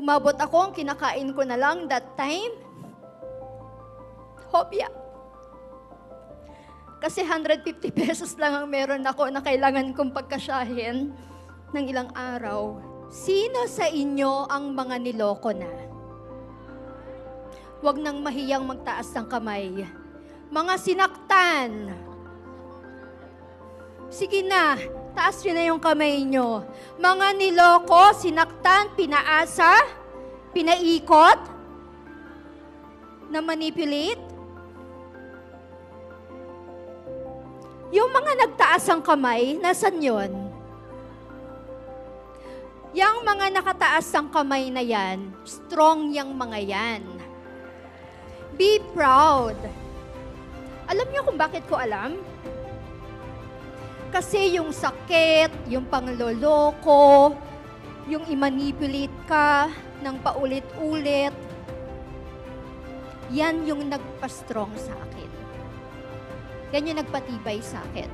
Umabot ako, ang kinakain ko na lang that time, hopya. Kasi 150 pesos lang ang meron ako na kailangan kong pagkasyahin ng ilang araw. Sino sa inyo ang mga niloko na? Huwag nang mahiyang magtaas ng kamay. Mga sinaktan. Sige na, taas nyo na yung kamay nyo. Mga niloko, sinaktan, pinaasa, pinaikot, na manipulate. Yung mga nagtaas ang kamay, nasan yun? Yang mga nakataas ang kamay na yan, strong yang mga yan. Be proud. Alam niyo kung bakit ko alam? Kasi yung sakit, yung pangloloko, yung i-manipulate ka ng paulit-ulit, yan yung nagpa-strong sa akin. Yan yung nagpatibay sa akin.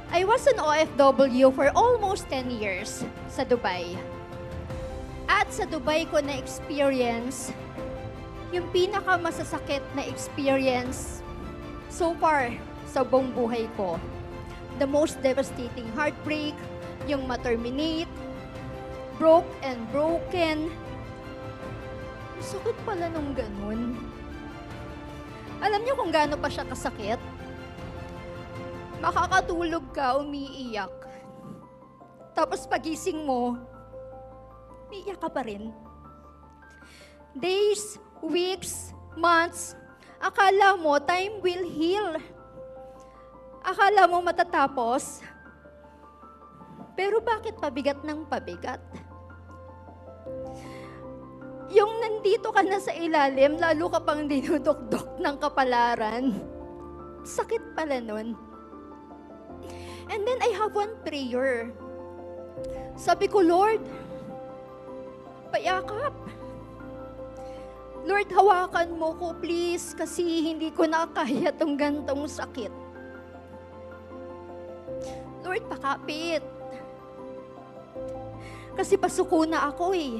I was an OFW for almost 10 years sa Dubai. At sa Dubai ko na-experience yung pinakamasasakit na experience so far sa buong buhay ko. The most devastating heartbreak, yung ma-terminate, broke and broken. Sakit pala nung ganun. Alam niyo kung gaano pa siya kasakit? Makakatulog ka, umiiyak. Tapos pagising mo, umiiyak ka pa rin. Days, weeks, months, akala mo time will heal. Akala mo matatapos. Pero bakit pabigat ng pabigat? Yung nandito ka na sa ilalim, lalo ka pang dinudukdok ng kapalaran. Sakit pala nun. And then I have one prayer. Sabi ko, Lord, payakap. Lord, hawakan mo ko please kasi hindi ko na kaya tong gantong sakit. Lord, pakapit. Kasi pasuko na ako eh.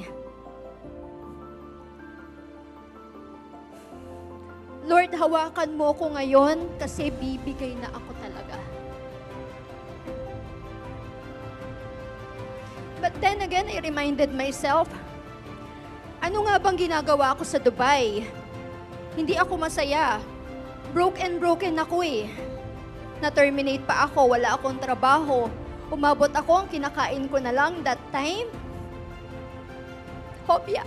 Lord, hawakan mo ko ngayon kasi bibigay na ako talaga. But then again, I reminded myself, ano nga bang ginagawa ko sa Dubai? Hindi ako masaya. Broken ako eh. Na-terminate pa ako, wala akong trabaho. Umabot ako, ang kinakain ko na lang that time, hopya.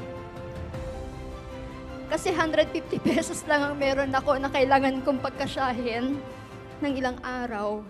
Kasi 150 pesos lang ang meron ako na kailangan kong pagkasyahin ng ilang araw.